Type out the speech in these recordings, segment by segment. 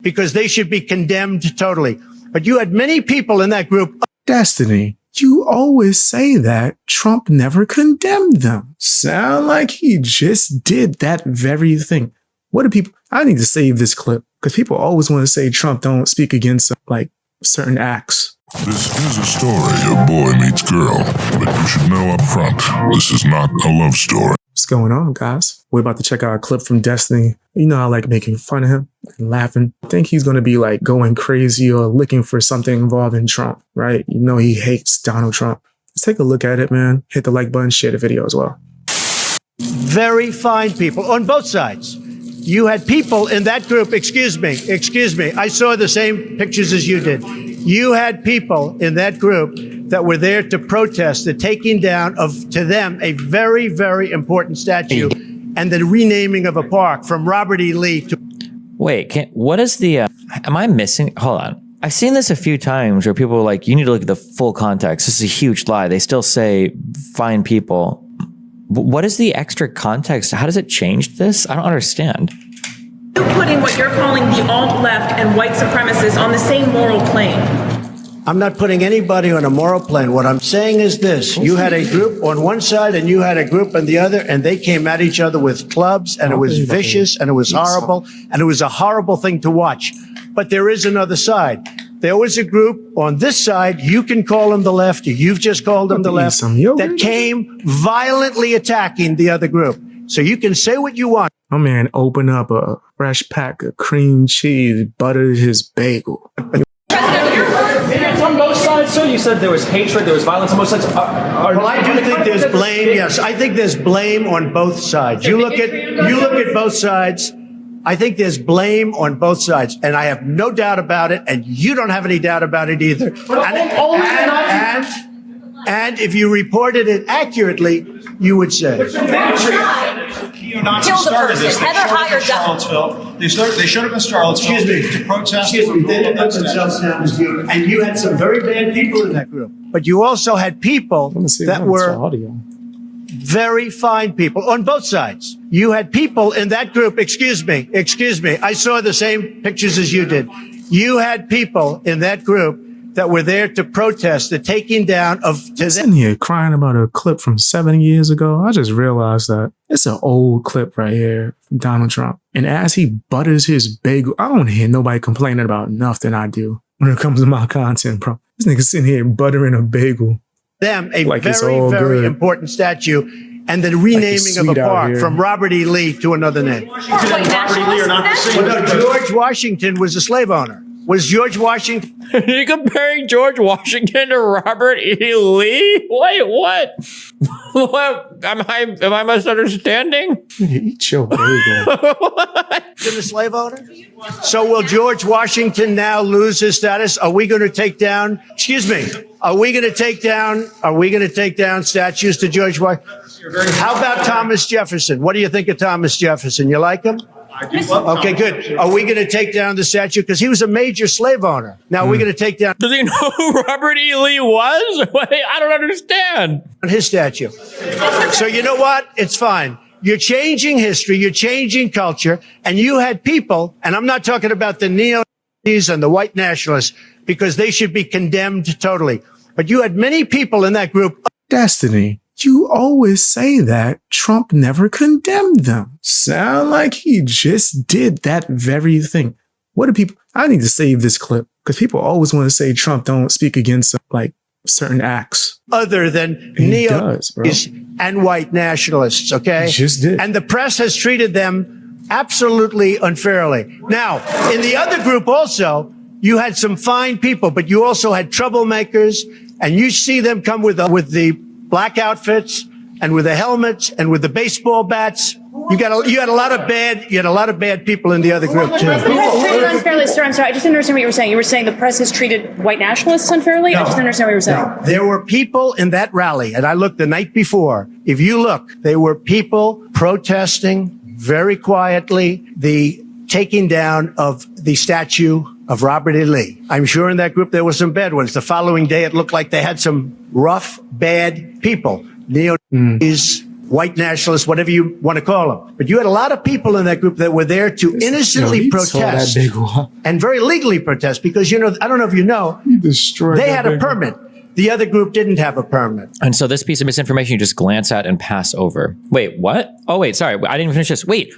because they should be condemned totally. But you had many people in that group. Destiny, you always say that Trump never condemned them. Sound like he just did that very thing. What do people, I need to save this clip because people always want to say Trump don't speak against like certain acts. This is a story of boy meets girl, but you should know up front, this is not a love story. What's going on, guys? We're about to check out a clip from Destiny. You know, I like making fun of him and laughing. I think he's going to be like going crazy or looking for something involving Trump, right? You know, he hates Donald Trump. Let's take a look at it, man. Hit the like button, share the video as well. Very fine people on both sides. You had people in that group, excuse me, I saw the same pictures as you did. You had people in that group that were there to protest the taking down of, to them, a very, very important statue and the renaming of a park from Robert E. Lee to... Wait, what is the, am I missing? Hold on. I've seen this a few times where people are like, you need to look at the full context. This is a huge lie. They still say fine people. What is the extra context? How does it change this? I don't understand. You're putting what you're calling the alt-left and white supremacists on the same moral plane. I'm not putting anybody on a moral plane. What I'm saying is this. You had a group on one side and you had a group on the other, and they came at each other with clubs, and it was vicious, and it was horrible, and it was a horrible thing to watch. But there is another side. There was a group on this side, you can call them the left, you've just called them the left, that came violently attacking the other group. So you can say what you want. My man opened up a fresh pack of cream cheese, buttered his bagel. On both sides, sir, you said there was hatred, there was violence on both sides. Well, I do think there's blame. Yes, I think there's blame on both sides. You look at both sides. I think there's blame on both sides, and I have no doubt about it, and you don't have any doubt about it either. And if you reported it accurately, you would say. Neo-Nazis started this. They showed up in Charlottesville to protest. Excuse me, they didn't put themselves down as you. And you had some very bad people in that group. But you also had people that were very fine people on both sides. You had people in that group, excuse me, I saw the same pictures as you did. You had people in that group that were there to protest the taking down of... Sitting here crying about a clip from 7 years ago, I just realized that it's an old clip right here from Donald Trump. And as he butters his bagel, I don't hear nobody complaining about nothing I do when it comes to my content, bro. This nigga sitting here buttering a bagel. Them a like very, very important statue, and the renaming of a park from Robert E. Lee to another name. George Washington was a slave owner. Was George Washington? Are you comparing George Washington to Robert E. Lee? Wait, what? What? Am I misunderstanding? Eat your bagel. To the slave owner? So will George Washington now lose his status? Are we going to take down, excuse me, are we going to take down statues to George Washington? How about Thomas Jefferson? What do you think of Thomas Jefferson? You like him? Okay, good. Are we going to take down the statue? Because he was a major slave owner. Now, we're going to take down... Does he know who Robert E. Lee was? Wait, I don't understand. His statue. So you know what? It's fine. You're changing history. You're changing culture. And you had people, and I'm not talking about the neo-Nazis and the white nationalists, because they should be condemned totally. But you had many people in that group... Destiny, you always say that Trump never condemned them. Sound like he just did that very thing. What do people, I need to save this clip because people always want to say Trump don't speak against like certain acts. Other than neo-Nazis and white nationalists, okay? He just did. And the press has treated them absolutely unfairly. Now, in the other group also, you had some fine people, but you also had troublemakers, and you see them come with the black outfits and with the helmets and with the baseball bats. You had a lot of bad people in the other group too. The press treated unfairly, sir. I'm sorry, I just didn't understand what you were saying. You were saying the press has treated white nationalists unfairly? No, I just didn't understand what you were saying. No. There were people in that rally, and I looked the night before. If you look, there were people protesting very quietly the taking down of the statue of Robert E. Lee. I'm sure in that group there were some bad ones. The following day, it looked like they had some rough, bad people. Neo-Nazis, white nationalists, whatever you want to call them. But you had a lot of people in that group that were there to innocently he tore that protest big one. and very legally protest because, I don't know if you know, He destroyed they that had a big one. permit. The other group didn't have a permit. And so this piece of misinformation you just glance at and pass over. Wait, what? Oh, wait, sorry. I didn't finish this. Wait,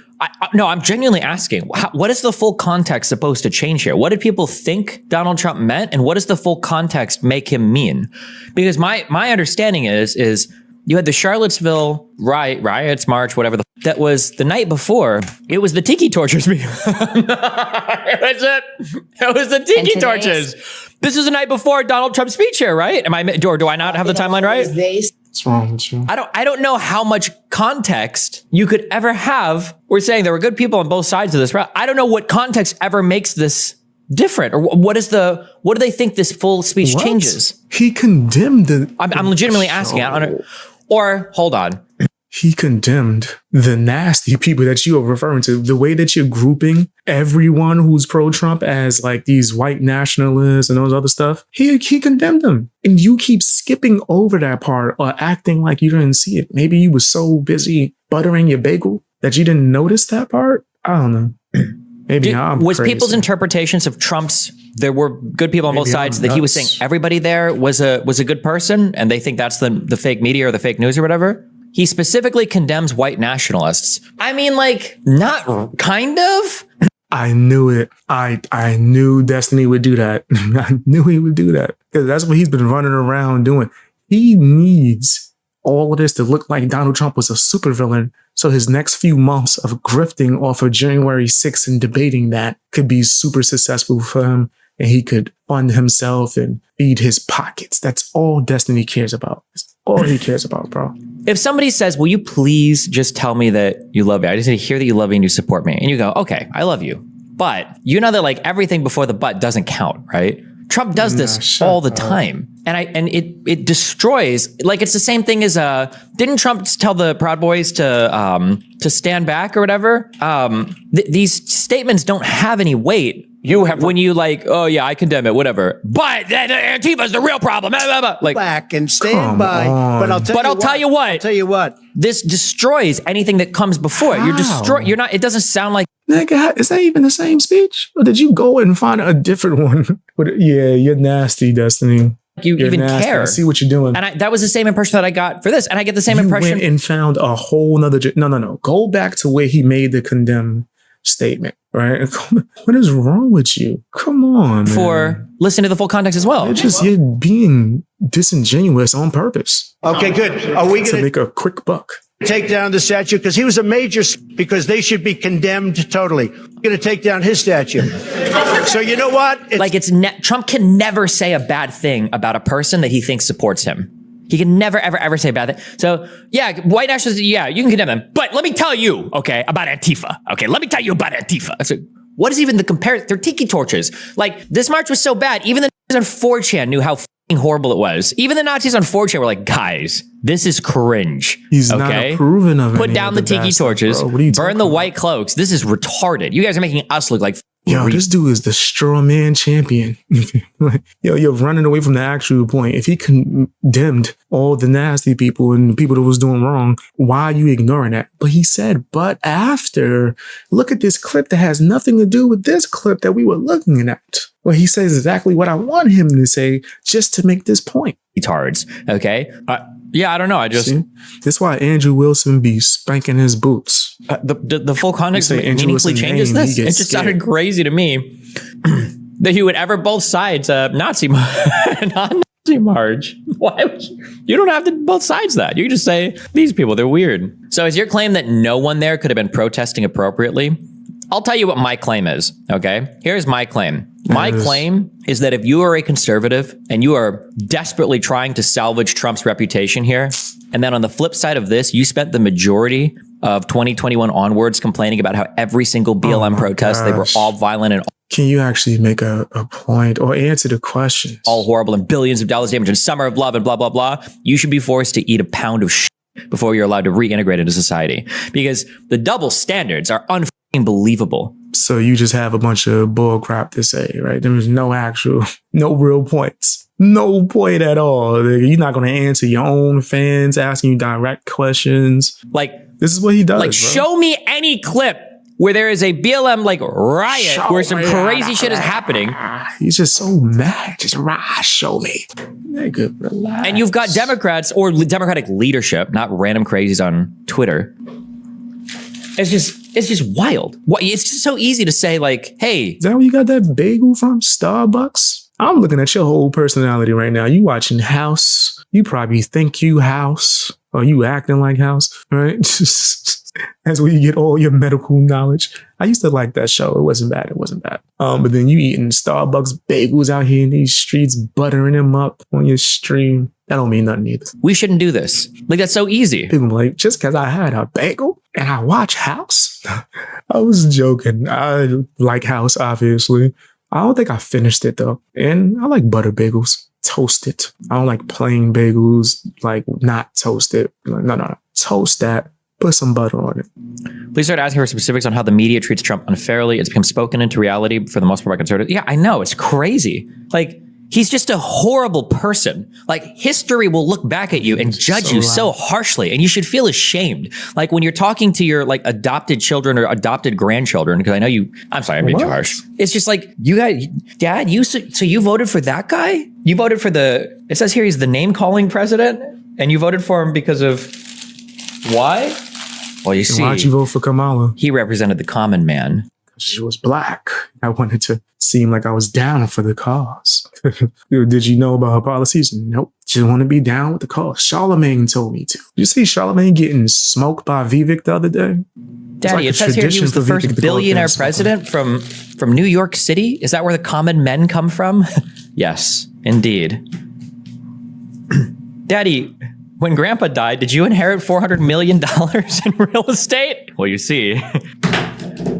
no, I'm genuinely asking, what is the full context supposed to change here? What did people think Donald Trump meant? And what does the full context make him mean? Because my understanding is you had the Charlottesville riots, march, whatever that was the night before. It was the tiki torches. It was the tiki torches. This is the night before Donald Trump's speech here, right? Do I not have the timeline right? What's wrong with you? I don't know how much context you could ever have. We're saying there were good people on both sides of this. I don't know what context ever makes this different, or what do they think this full speech What? changes? He condemned the. I'm legitimately asking. I don't know. Or hold on. He condemned the nasty people that you are referring to. The way that you're grouping everyone who's pro-Trump as like these white nationalists and those other stuff. He condemned them. And you keep skipping over that part or acting like you didn't see it. Maybe you were so busy buttering your bagel that you didn't notice that part. I don't know. Maybe Was crazy. people's interpretations of Trump's, there were good people on both Maybe sides, I'm that he was nuts. saying everybody there was a good person and they think that's the fake media or the fake news or whatever? He specifically condemns white nationalists. I mean, like, not kind of. I knew it. I knew Destiny would do that. I knew he would do that because that's what he's been running around doing. He needs all of this to look like Donald Trump was a supervillain. So his next few months of grifting off of January 6th and debating that could be super successful for him. And he could fund himself and feed his pockets. That's all Destiny cares about. That's all he cares about, bro. If somebody says, will you please just tell me that you love me? I just need to hear that you love me and you support me. And you go, okay, I love you. But you know that like everything before the but doesn't count, right? Trump does this all the time. And it destroys, like it's the same thing as, didn't Trump tell the Proud Boys to stand back or whatever? These statements don't have any weight. When you like, oh yeah, I condemn it, whatever. But Antifa is the real problem. Blah, blah, blah. Like, Back and stand Come by. on. But I'll tell you what. what. I'll tell you what. this destroys anything that comes before it. You're not, it doesn't sound like, Nigga, is that even the same speech? Or did you go and find a different one? Yeah, you're nasty, Destiny. you You're even nasty. care. I see what you're doing. And that was the same impression that I got for this. And I get the same You impression. went and found a whole nother. No. Go back to where he made the condemn statement, right? What is wrong with you? Come on, man. For listening to the full context as well. You're being disingenuous on purpose Okay, good. Are we to going make a quick buck. to take down the statue? Because he was a major, because they should be condemned totally. We're going to take down his statue. So you know what? Trump can never say a bad thing about a person that he thinks supports him. He can never, ever, ever say a bad thing. So yeah, white nationalists, yeah, you can condemn them. But let me tell you, okay, about Antifa. Okay, let me tell you about Antifa. So what is even the comparison? They're tiki torches. Like, this march was so bad, even the Nazis on 4chan knew how f***ing horrible it was. Even the Nazis on 4chan were like, guys, this is cringe. He's not approving of Put any down of the the tiki bad stuff, torches, bro. What are you burn talking the about? white cloaks. This is retarded. You guys are making us look like Yo, this dude is the straw man champion. Yo, you're running away from the actual point. If he condemned all the nasty people and the people that was doing wrong, why are you ignoring that? But he said, but after, look at this clip that has nothing to do with this clip that we were looking at. Well, he says exactly what I want him to say just to make this point. retards. Okay. Yeah, I don't know. I just See? That's why Andrew Wilson be spanking his boots. the full context You say Andrew meaningfully Wilson's changes name, this. he It gets just scared. sounded crazy to me that he would ever both sides Nazi non-Nazi march. Why would you don't have to both sides that. You just say these people, they're weird. So is your claim that no one there could have been protesting appropriately? I'll tell you what my claim is, okay? Here's my claim. My claim is that if you are a conservative and you are desperately trying to salvage Trump's reputation here, and then on the flip side of this, you spent the majority of 2021 onwards complaining about how every single BLM protest, they were gosh. all violent and Can you actually make a point or answer the question? all horrible and billions of dollars damage and summer of love and blah, blah, blah. You should be forced to eat a pound of shit before you're allowed to reintegrate into society, because the double standards are unbelievable. So you just have a bunch of bull crap to say, right? There was no real points. No point at all. You're not going to answer your own fans asking you direct questions. Like, This is what he does. like, bro. show me any clip where there is a BLM like riot where some crazy shit is happening. He's just so mad. Just show me. Nigga, relax. And you've got Democrats or Democratic leadership, not random crazies on Twitter. It's just wild. It's just so easy to say like, hey. Is that where you got that bagel from? Starbucks? I'm looking at your whole personality right now. You watching House. You probably think you House. Or you acting like House, right? That's where you get all your medical knowledge. I used to like that show. It wasn't bad. But then you eating Starbucks bagels out here in these streets, buttering them up on your stream. That don't mean nothing either. We shouldn't do this. Like, that's so easy. People be like, just because I had a bagel and I watch House? I was joking. I like House, obviously. I don't think I finished it, though. And I like butter bagels. Toasted. I don't like plain bagels, like not toasted. Like, no. Toast that. Put some butter on it. Please start asking for specifics on how the media treats Trump unfairly. It's become spoken into reality for the most part by conservatives. Yeah, I know. It's crazy. Like, he's just a horrible person. Like, history will look back at you and judge you so harshly, and you should feel ashamed. Like, when you're talking to your like adopted children or adopted grandchildren, because I know I'm sorry, I'm being too harsh. It's just like, you guys, Dad, so you voted for that guy? You voted for it says here he's the name calling president, and you voted for him because of why? Well, you see, why'd you vote for Kamala? He represented the common man. She was black. I wanted to seem like I was down for the cause. Did you know about her policies? Nope. Just want to be down with the cause. Charlemagne told me to. You see Charlemagne getting smoked by Vivek the other day? Daddy, it says here he was the first billionaire president from New York City. Is that where the common men come from? Yes, indeed. Daddy, when Grandpa died, did you inherit $400 million in real estate? Well, you see.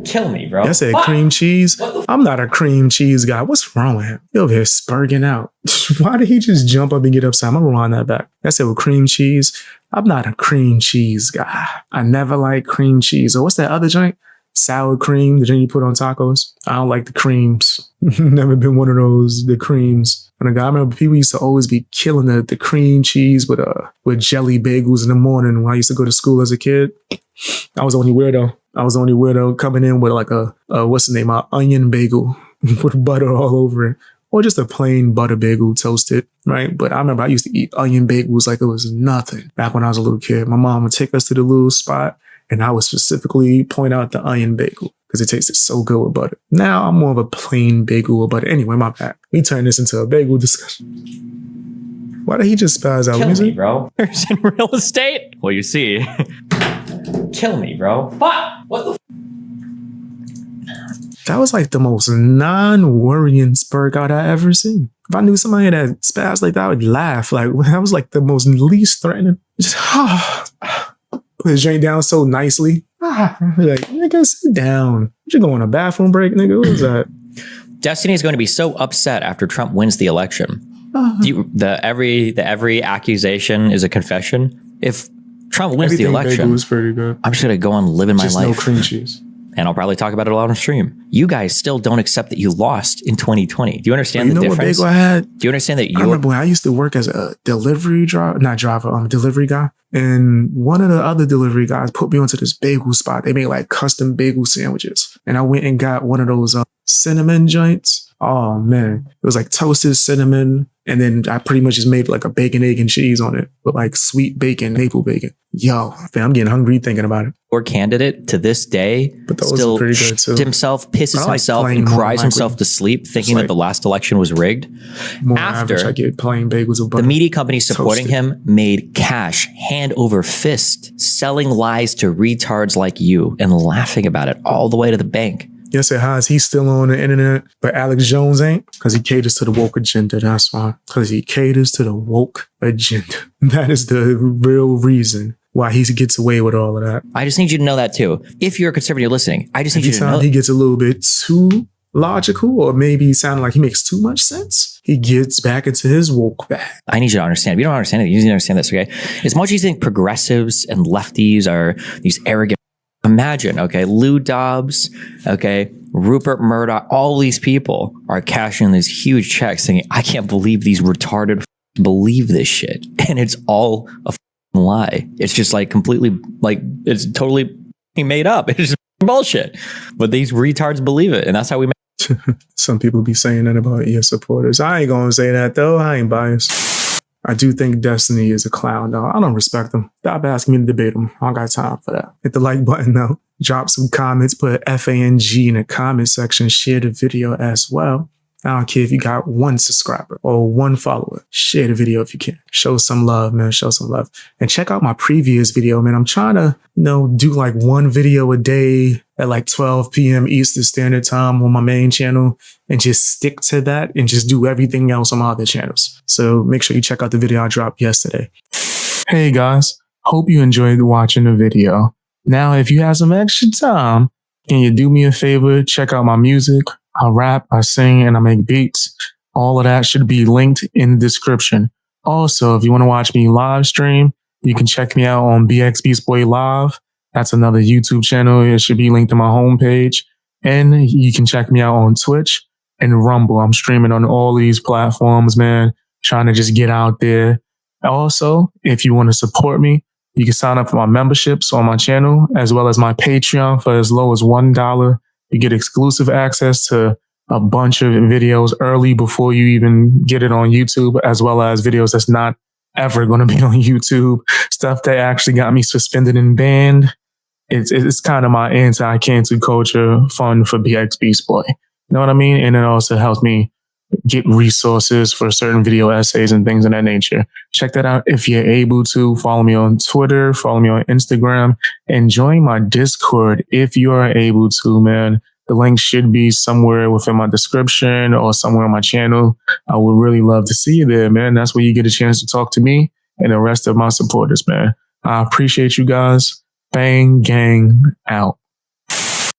Kill me, bro. I said cream cheese. I'm not a cream cheese guy. What's wrong with him? He over here spurging out. Why did he just jump up and get upset? I'm gonna rewind that back. I said with cream cheese. I'm not a cream cheese guy. I never like cream cheese. Or what's that other joint? Sour cream, the drink you put on tacos. I don't like the creams. Never been one of those, the creams. And I remember people used to always be killing the cream cheese with jelly bagels in the morning when I used to go to school as a kid. I was the only weirdo coming in with like a what's the name? An onion bagel with butter all over it. Or just a plain butter bagel toasted, right? But I remember I used to eat onion bagels like it was nothing back when I was a little kid. My mom would take us to the little spot and I would specifically point out the onion bagel because it tasted so good with butter. Now I'm more of a plain bagel with butter. Anyway, my bad. We turn this into a bagel discussion. Why did he just spaz out? Kill me, bro. There's in real estate. Well, you see. Kill me, bro. Fuck! What the That was like the most non-worrying spurg out I ever seen. If I knew somebody that spazzed like that, I would laugh. Like, that was like the most least threatening. Just, put his drink down so nicely. Like, nigga, sit down. You go on a bathroom break, nigga? What was that? Destiny is going to be so upset after Trump wins the election. Every accusation is a confession. If Trump wins the election, was pretty good. I'm just going to go on living my Just life. no cream cheese. And I'll probably talk about it a lot on stream. You guys still don't accept that you lost in 2020. Do you understand the difference? What bagel I had? Do you understand that I remember when I used to work as a delivery delivery guy. And one of the other delivery guys put me onto this bagel spot. They made like custom bagel sandwiches. And I went and got one of those cinnamon joints. Oh man, it was like toasted cinnamon. And then I pretty much just made like a bacon, egg, and cheese on it with like sweet bacon, maple bacon. Yo, fam, I'm getting hungry thinking about it. Your candidate to this day But those still are pretty good too. pisses I like himself plain and more cries like himself with- to sleep thinking like that the last election was rigged. More After average, I get plain bagels with butter. the media companies supporting Toasted. him made cash hand over fist, selling lies to retards like you and laughing about it all the way to the bank. Yes, it has. He's still on the internet, but Alex Jones ain't because he caters to the woke agenda. That's why. Because he caters to the woke agenda. That is the real reason why he gets away with all of that. I just need you to know that too. If you're a conservative listening, I just need you to know. Anytime he gets a little bit too logical or maybe sounding like he makes too much sense, he gets back into his woke bag. I need you to understand. If you don't understand it, you need to understand this, okay? As much as you think progressives and lefties are these arrogant, imagine, okay, Lou Dobbs, okay, Rupert Murdoch, all these people are cashing these huge checks saying, I can't believe these retarded believe this shit. And it's all a lie. It's just like completely, like, it's totally made up. It's just bullshit. But these retards believe it. And that's how we make. Some people be saying that about your supporters. I ain't gonna say that though. I ain't biased. I do think Destiny is a clown though. I don't respect him. Stop asking me to debate him. I don't got time for that. Hit the like button though. Drop some comments. Put FANG in the comment section. Share the video as well. I don't care if you got 1 subscriber or 1 follower. Share the video if you can. Show some love, man. Show some love. And check out my previous video, man. I'm trying to, do like 1 video a day at like 12 p.m. Eastern Standard Time on my main channel and just stick to that and just do everything else on my other channels. So make sure you check out the video I dropped yesterday. Hey guys, hope you enjoyed watching the video. Now, if you have some extra time, can you do me a favor? Check out my music. I rap, I sing, and I make beats. All of that should be linked in the description. Also, if you want to watch me live stream, you can check me out on BX Beast Boy Live. That's another YouTube channel. It should be linked to my homepage. And you can check me out on Twitch and Rumble. I'm streaming on all these platforms, man. Trying to just get out there. Also, if you want to support me, you can sign up for my memberships on my channel, as well as my Patreon for as low as $1. You get exclusive access to a bunch of videos early before you even get it on YouTube, as well as videos that's not ever going to be on YouTube. Stuff that actually got me suspended and banned. It's kind of my anti-cancel culture fund for BX Beast Boy. You know what I mean? And it also helps me get resources for certain video essays and things of that nature. Check that out if you're able to. Follow me on Twitter, follow me on Instagram, and join my Discord if you are able to, man. The link should be somewhere within my description or somewhere on my channel. I would really love to see you there, man. That's where you get a chance to talk to me and the rest of my supporters, man. I appreciate you guys. Bang, gang, out.